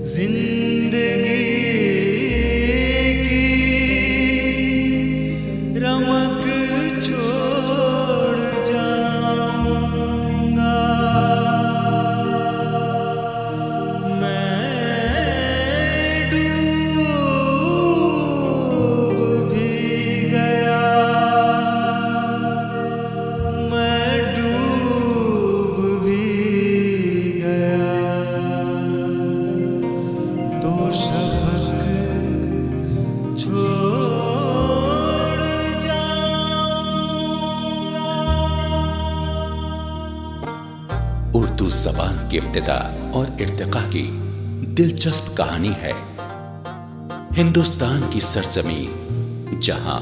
زندگی کی رمق چھوڑ جاؤں گا میں ڈوب بھی گیا میں ڈوب بھی گیا تو شفق چھوڑ جاؤں گا۔ اردو زبان کی ابتدا اور ارتقاء کی دلچسپ کہانی ہے۔ ہندوستان کی سرزمین جہاں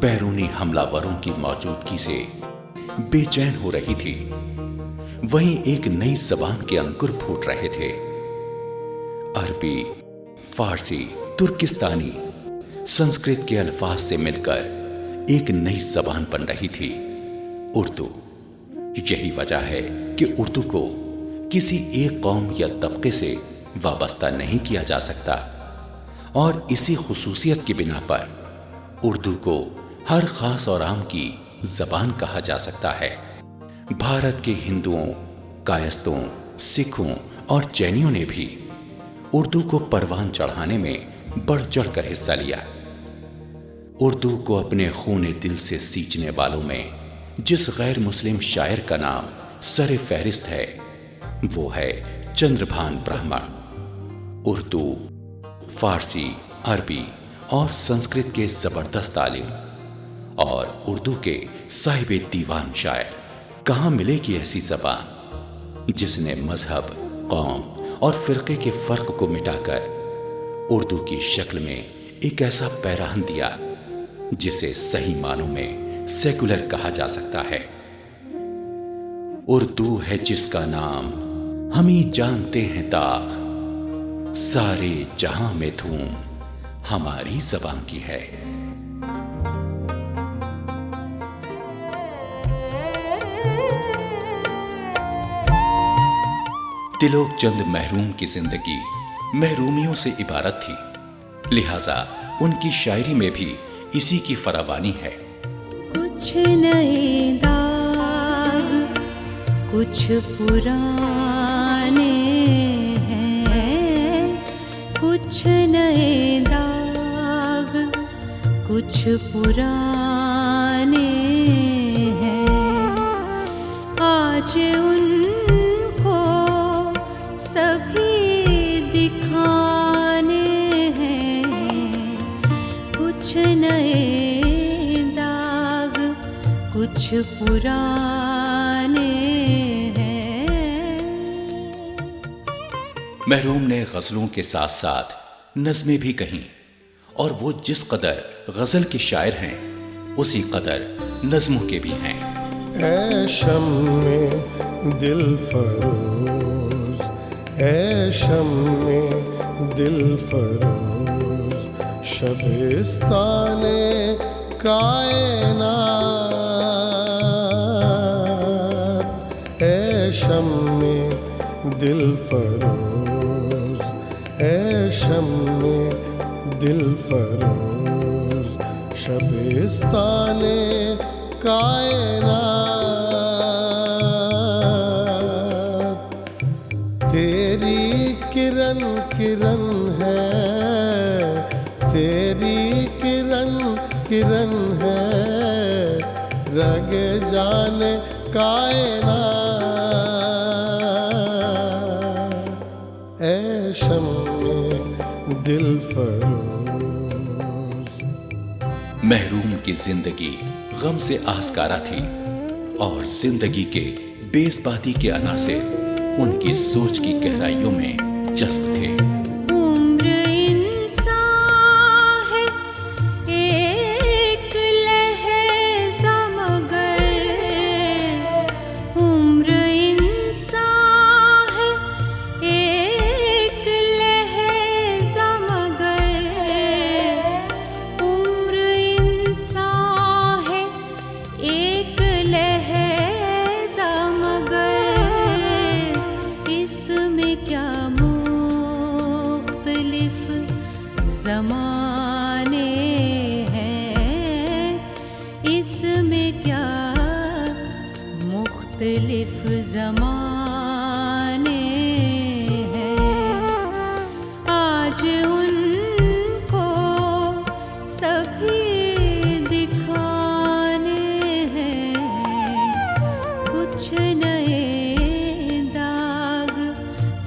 بیرونی حملہ وروں کی موجودگی سے بے چین ہو رہی تھی، وہیں ایک نئی زبان کے انکر پھوٹ رہے تھے۔ عربی، فارسی، ترکستانی، سنسکرت کے الفاظ سے مل کر ایک نئی زبان بن رہی تھی، اردو۔ یہی وجہ ہے کہ اردو کو کسی ایک قوم یا طبقے سے وابستہ نہیں کیا جا سکتا، اور اسی خصوصیت کی بنا پر اردو کو ہر خاص اور عام کی زبان کہا جا سکتا ہے۔ بھارت کے ہندوؤں، کائستوں، سکھوں اور جینیوں نے بھی اردو کو پروان چڑھانے میں بڑھ چڑھ کر حصہ لیا۔ اردو کو اپنے خون دل سے سینچنے والوں میں جس غیر مسلم شاعر کا نام سر فہرست ہے وہ ہے چندربھان برہمن۔ اردو، فارسی، عربی اور سنسکرت کے زبردست عالم اور اردو کے صاحب دیوان شاعر، کہاں ملے گی ایسی زبان جس نے مذہب، قوم اور فرقے کے فرق کو مٹا کر اردو کی شکل میں ایک ایسا پیراہن دیا جسے صحیح معنوں میں سیکولر کہا جا سکتا ہے۔ اردو ہے جس کا نام ہم ہی جانتے ہیں داغ، سارے جہاں میں دھوم ہماری زبان کی ہے۔ تلوک چند محروم کی زندگی محرومیوں سے عبارت تھی، لہذا ان کی شاعری میں بھی اسی کی فراوانی ہے۔ کچھ نئے داغ کچھ پرانے ہیں، کچھ نئے داغ کچھ پرانے ہیں، آج ان کو سبھی دکھانے ہیں، کچھ نئے داغ کچھ پرانے ہیں۔ محروم نے غزلوں کے ساتھ ساتھ نظمیں بھی کہیں، اور وہ جس قدر غزل کے شاعر ہیں اسی قدر نظموں کے بھی ہیں۔ اے شمع دل فروز، اے شمع دل فروز، شبستان کائنات، اے شمع دل فروز، اے شمع دل فروز، شبستان کائنات، تیری کرن کرن ہے، تیری کرن کرن ہے، رگ جان کائنات، اے شمع دل فروز۔ محروم کی زندگی غم سے آشکارا تھی، اور زندگی کے بے اثباتی کے عناصر ان کی سوچ کی گہرائیوں میں جذب تھے۔ عمر انسان ہے ایک لحظہ مگر، عمر انسان ہے ایک لحظہ مگر، عمر انسان ہے ایک لحظہ مگر، اس میں کیا موت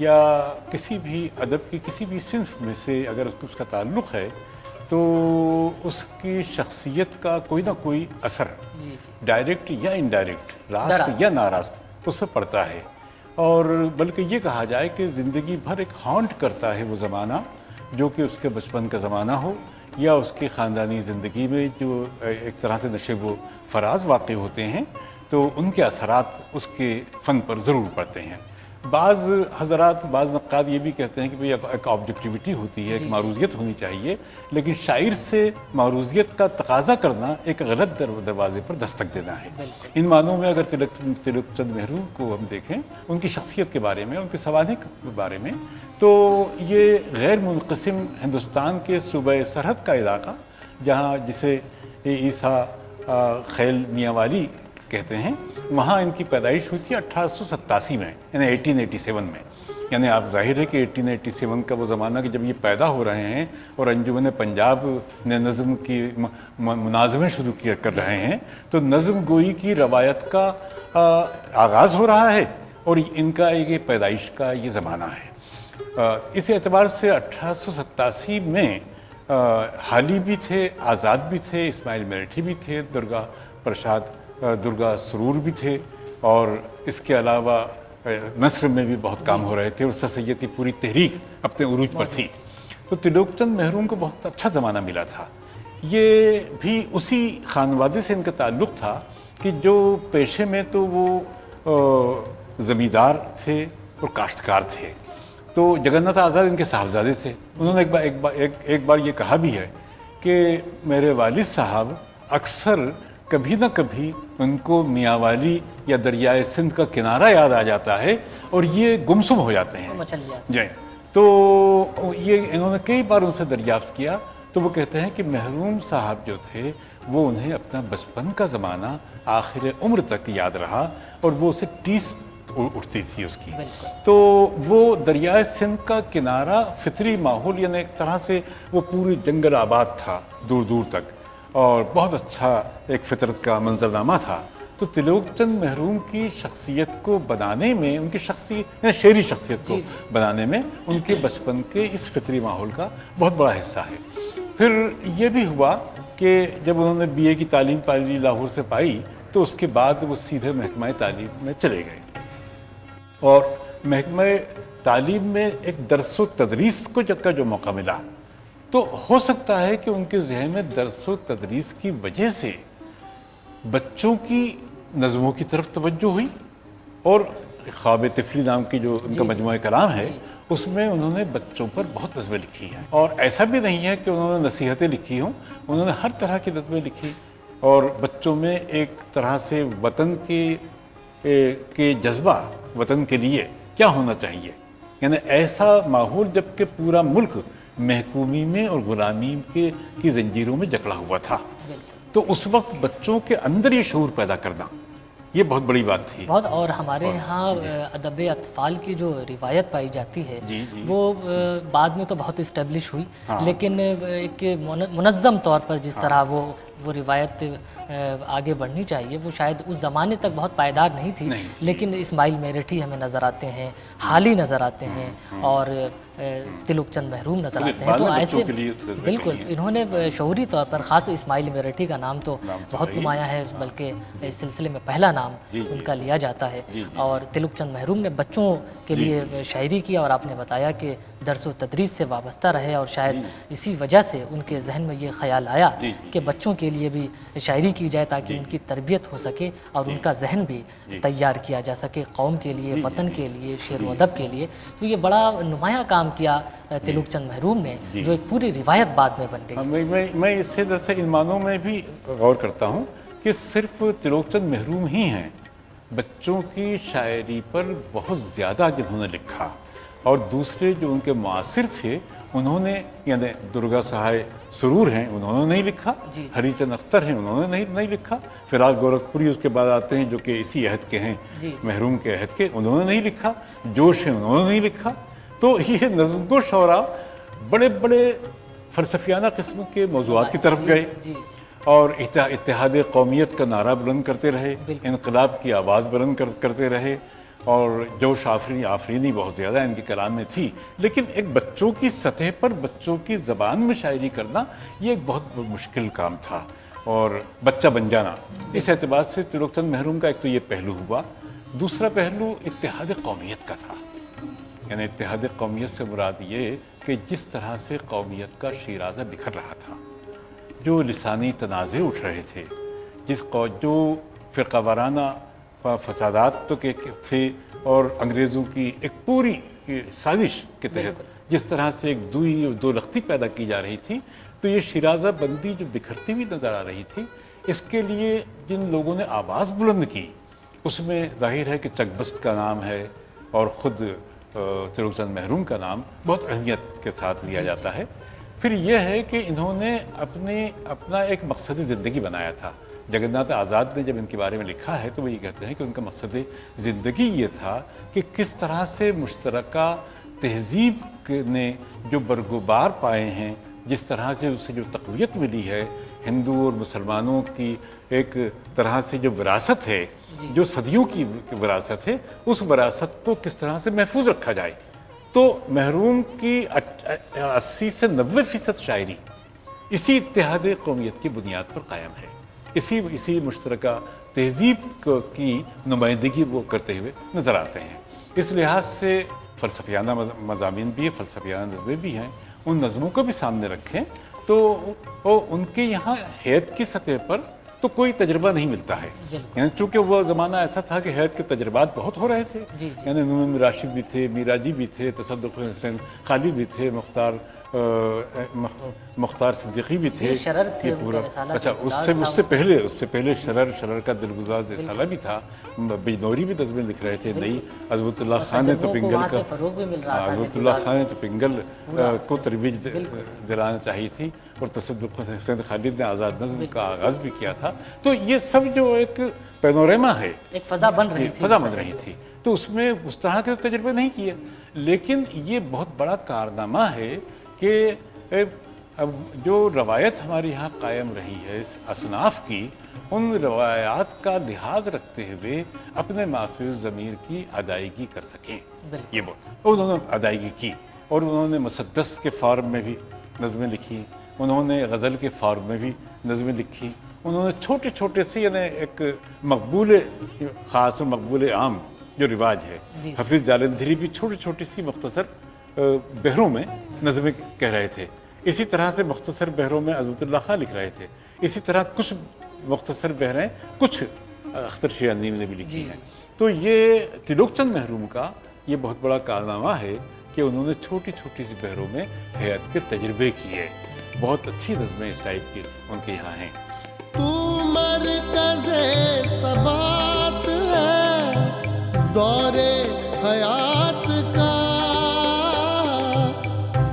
یا کسی بھی ادب کی کسی بھی صنف میں سے اگر اس کا تعلق ہے تو اس کی شخصیت کا کوئی نہ کوئی اثر ڈائریکٹ یا انڈائریکٹ، راست یا ناراست اس پہ پڑتا ہے. اور بلکہ یہ کہا جائے کہ زندگی بھر ایک ہانٹ کرتا ہے وہ زمانہ جو کہ اس کے بچپن کا زمانہ ہو یا اس کی خاندانی زندگی میں جو ایک طرح سے نشیب و فراز واقع ہوتے ہیں، تو ان کے اثرات اس کے فن پر ضرور پڑتے ہیں. بعض حضرات، بعض نقاد یہ بھی کہتے ہیں کہ بھئی ایک آبجیکٹیوٹی ہوتی ہے، ایک معروضیت ہونی چاہیے، لیکن شاعر سے معروضیت کا تقاضا کرنا ایک غلط دروازے پر دستک دینا ہے. ان معنوں میں اگر تلک چند محروم کو ہم دیکھیں، ان کی شخصیت کے بارے میں، ان کے سوانح کے بارے میں، تو یہ غیر منقسم ہندوستان کے صوبہ سرحد کا علاقہ، جہاں جسے عیسیٰ خیل میاں والی کہتے ہیں، وہاں ان کی پیدائش ہوئی تھی 1887 میں، یعنی 1887 میں. یعنی آپ ظاہر ہے کہ 1887 کا وہ زمانہ کہ جب یہ پیدا ہو رہے ہیں اور انجمن پنجاب نے نظم کی مناظمیں شروع کر رہے ہیں، تو نظم گوئی کی روایت کا آغاز ہو رہا ہے اور ان کا یہ پیدائش کا یہ زمانہ ہے. اس اعتبار سے 1887 میں حالی بھی تھے، آزاد بھی تھے، اسماعیل میرٹھی بھی تھے، درگا سرور بھی تھے، اور اس کے علاوہ نثر میں بھی بہت کام ہو رہے تھے، اور سر سید کی پوری تحریک اپنے عروج پر تھی. تو تلوک چند محروم کو بہت اچھا زمانہ ملا تھا. یہ بھی اسی خانوادے سے ان کا تعلق تھا کہ جو پیشے میں تو وہ زمیندار تھے اور کاشتکار تھے. تو جگن ناتھ آزاد ان کے صاحبزادے تھے. انہوں نے ایک بار یہ کہا بھی ہے کہ میرے والد صاحب اکثر کبھی نہ کبھی ان کو میاں والی یا دریائے سندھ کا کنارہ یاد آ جاتا ہے اور یہ گمسم ہو جاتے ہیں. جی. تو یہ انہوں نے کئی بار ان سے دریافت کیا، تو وہ کہتے ہیں کہ محروم صاحب جو تھے وہ انہیں اپنا بچپن کا زمانہ آخر عمر تک یاد رہا، اور وہ اسے ٹیس اٹھتی تھی اس کی. تو وہ دریائے سندھ کا کنارہ فطری ماحول، یعنی ایک طرح سے وہ پوری جنگل آباد تھا دور دور تک، اور بہت اچھا ایک فطرت کا منظرنامہ تھا. تو تلوک چند محروم کی شخصیت کو بنانے میں، ان کی شعری شخصیت کو بنانے میں ان کے بچپن کے اس فطری ماحول کا بہت بڑا حصہ ہے. پھر یہ بھی ہوا کہ جب انہوں نے BA کی تعلیم پالی لاہور سے پائی، تو اس کے بعد وہ سیدھے محکمہ تعلیم میں چلے گئے، اور محکمہ تعلیم میں ایک درس و تدریس کا جو موقع ملا، تو ہو سکتا ہے کہ ان کے ذہن میں درس و تدریس کی وجہ سے بچوں کی نظموں کی طرف توجہ ہوئی، اور خواب طفلی نام کی جو ان کا مجموعہ کلام ہے، اس میں انہوں نے بچوں پر بہت نظمیں لکھی ہیں. اور ایسا بھی نہیں ہے کہ انہوں نے نصیحتیں لکھی ہوں، انہوں نے ہر طرح کی نظمیں لکھی، اور بچوں میں ایک طرح سے وطن کے جذبہ، وطن کے لیے کیا ہونا چاہیے، یعنی ایسا ماحول جب کہ پورا ملک محکومی میں اور غلامی کی زنجیروں میں جکڑا ہوا تھا، تو اس وقت بچوں کے اندر یہ شعور پیدا کرنا یہ بہت بڑی بات تھی. بہت. اور ہمارے یہاں ادب اطفال کی جو روایت پائی جاتی ہے وہ بعد میں تو بہت اسٹیبلش ہوئی، لیکن ایک منظم طور پر جس طرح وہ روایت آگے بڑھنی چاہیے، وہ شاید اس زمانے تک بہت پائیدار نہیں تھی. لیکن اسماعیل میرٹھی ہمیں نظر آتے ہیں، حالی نظر آتے ہیں، اور تلوک چند محروم نظر آتے ہیں. تو ایسے بالکل انہوں نے شعوری طور پر، خاص طور اسماعیل میرٹھی کا نام تو بہت نمایاں ہے، بلکہ اس سلسلے میں پہلا نام ان کا لیا جاتا ہے. اور تلوک چند محروم نے بچوں کے لیے شاعری کیا، اور آپ نے بتایا کہ درس و تدریس سے وابستہ رہے، اور شاید اسی وجہ سے ان کے ذہن میں یہ خیال آیا کہ بچوں کے لیے بھی شاعری کی جائے تاکہ ان کی تربیت ہو سکے اور ان کا ذہن بھی تیار کیا جا سکے قوم کے لیے، وطن کے لیے، شعر و ادب کے لیے. تو یہ بڑا نمایاں کام کیا تلوک چند محروم نے، جو ایک پوری روایت بعد میں بن گئی. میں اس سے دراصل ان معنوں میں بھی غور کرتا ہوں کہ صرف تلوک چند محروم ہی ہیں بچوں کی شاعری پر بہت زیادہ جنہوں نے لکھا، اور دوسرے جو ان کے معاصر تھے انہوں نے، یعنی درگا سہائے سرور ہیں، انہوں نے نہیں لکھا، ہری چند اختر ہیں، انہوں نے نہیں لکھا، فراق گورکھپوری اس کے بعد آتے ہیں جو کہ اسی عہد کے ہیں، محروم کے عہد کے، انہوں نے نہیں لکھا. جوش ہیں، انہوں نے نہیں لکھا. تو یہ نظم گو شعراء بڑے بڑے فلسفیانہ قسم کے موضوعات کی طرف گئے، اور اتحاد قومیت کا نعرہ بلند کرتے رہے، انقلاب کی آواز بلند کرتے رہے، اور جوش آفرینی بہت زیادہ ان کے کلام میں تھی، لیکن ایک بچوں کی سطح پر بچوں کی زبان میں شاعری کرنا یہ ایک بہت مشکل کام تھا اور بچہ بن جانا۔ اس اعتبار سے تریلوک چند محروم کا ایک تو یہ پہلو ہوا، دوسرا پہلو اتحاد قومیت کا تھا۔ یعنی اتحاد قومیت سے مراد یہ کہ جس طرح سے قومیت کا شیرازہ بکھر رہا تھا، جو لسانی تنازع اٹھ رہے تھے، جو فرقہ وارانہ فسادات تو کے تھے اور انگریزوں کی ایک پوری سازش کے تحت جس طرح سے ایک دو لختی پیدا کی جا رہی تھی، تو یہ شیرازہ بندی جو بکھرتی ہوئی نظر آ رہی تھی، اس کے لیے جن لوگوں نے آواز بلند کی، اس میں ظاہر ہے کہ چک بست کا نام ہے اور خود تریلوک چند محروم کا نام بہت اہمیت کے ساتھ لیا جاتا ہے۔ پھر یہ ہے کہ انہوں نے اپنا ایک مقصد زندگی بنایا تھا۔ جگن ناتھ آزاد نے جب ان کے بارے میں لکھا ہے تو وہ یہ کہتے ہیں کہ ان کا مقصد زندگی یہ تھا کہ کس طرح سے مشترکہ تہذیب نے جو برگوبار پائے ہیں، جس طرح سے اسے جو تقویت ملی ہے، ہندو اور مسلمانوں کی ایک طرح سے جو وراثت ہے، جو صدیوں کی وراثت ہے، اس وراثت کو کس طرح سے محفوظ رکھا جائے۔ تو محروم کی 80 سے 90% شاعری اسی اتحاد قومیت کی بنیاد پر قائم ہے، اسی مشترکہ تہذیب کی نمائندگی وہ کرتے ہوئے نظر آتے ہیں۔ اس لحاظ سے فلسفیانہ مضامین بھی ہیں، فلسفیانہ نظمیں بھی ہیں، ان نظموں کو بھی سامنے رکھیں تو ان کے یہاں حیت کی سطح پر تو کوئی تجربہ نہیں ملتا ہے، یعنی چونکہ وہ زمانہ ایسا تھا کہ حیت کے تجربات بہت ہو رہے تھے، یعنی نون راشد بھی تھے، میراجی بھی تھے، تصدق حسین خالی بھی تھے، مختار صدیقی بھی تھے، شرر تھے، اچھا اس سے پہلے شرر کا دلگزار رسالہ بھی تھا، بجنوری بھی نظمیں لکھ رہے تھے نئی۔ عظمت اللہ خان نے تو پنگل کا عظمت اللہ خان نے تو پنگل کو ترویج دلانا چاہیے تھی، اور تصدق حسین خالد نے آزاد نظم کا آغاز بھی کیا تھا۔ تو یہ سب جو ایک پینوریما ہے، ایک فضا بن رہی تھی، تو اس میں اس طرح کے تجربے نہیں کیے، لیکن یہ بہت بڑا کارنامہ ہے کہ جو روایت ہمارے یہاں قائم رہی ہے اصناف کی، ان روایات کا لحاظ رکھتے ہوئے اپنے ماخوذ ضمیر کی ادائیگی کر سکیں، یہ بات انہوں نے ادائیگی کی، اور انہوں نے مسدس کے فارم میں بھی نظمیں لکھی، انہوں نے غزل کے فارم میں بھی نظمیں لکھی، انہوں نے چھوٹے چھوٹے سے یعنی ایک مقبول خاص و مقبول عام جو رواج ہے، حفیظ جالندھری بھی چھوٹی چھوٹی سی مختصر بحروں میں نظمیں کہہ رہے تھے، اسی طرح سے مختصر بحروں میں عظمت اللہ خان لکھ رہے تھے، اسی طرح کچھ مختصر بحریں کچھ اختر شیرازی نے بھی لکھی ہیں۔ تو یہ تریلوک چند محروم کا یہ بہت بڑا کارنامہ ہے کہ انہوں نے چھوٹی چھوٹی سی بحروں میں حیات کے تجربے کیے، بہت اچھی نظمیں اس ٹائپ کی ان کے یہاں ہیں۔ تو مرکز ثبات ہے دور حیات کا،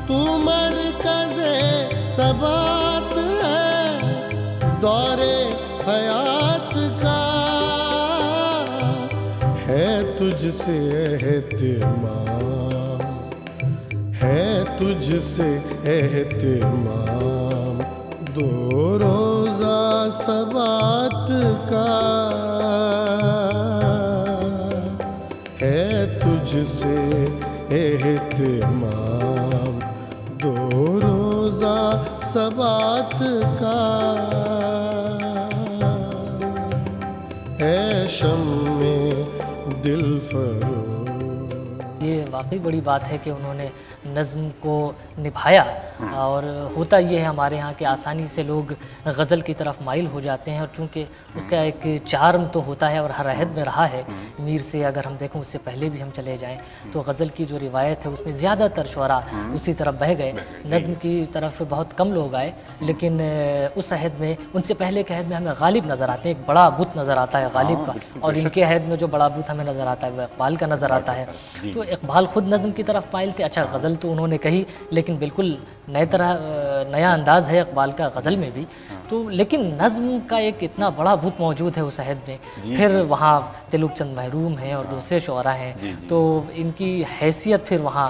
تو مرکز ثبات ہے دور حیات کا، ہے تجھ سے اہتمام، ہے تجھ سے اہتمام دو روزہ ثبات کا، ہے تجھ سے اہتمام دو روزہ ثبات کا، ہے شمع دل فروز۔ یہ واقعی بڑی بات ہے کہ انہوں نے نظم کو نبھایا، اور ہوتا یہ ہے ہمارے ہاں کہ آسانی سے لوگ غزل کی طرف مائل ہو جاتے ہیں، اور چونکہ اس کا ایک چارم تو ہوتا ہے اور ہر عہد میں رہا ہے، میر سے اگر ہم دیکھیں اس سے پہلے بھی ہم چلے جائیں تو غزل کی جو روایت ہے اس میں زیادہ تر شعراء اسی طرف بہہ گئے، نظم کی طرف بہت کم لوگ آئے، لیکن اس عہد میں ان سے پہلے کے عہد میں ہمیں غالب نظر آتے ہیں، ایک بڑا بت نظر آتا ہے غالب کا، اور ان کے عہد میں جو بڑا بت ہمیں نظر آتا ہے وہ اقبال کا نظر آتا ہے۔ تو اقبال خود نظم کی طرف مائل تھے، اچھا غزل تو انہوں نے کہی لیکن بالکل نیا انداز ہے اقبال کا غزل میں بھی، تو لیکن نظم کا ایک اتنا بڑا بت موجود ہے اس عہد میں، پھر وہاں تریلوک چند محروم ہیں اور دوسرے شعراء ہیں، تو ان کی حیثیت پھر وہاں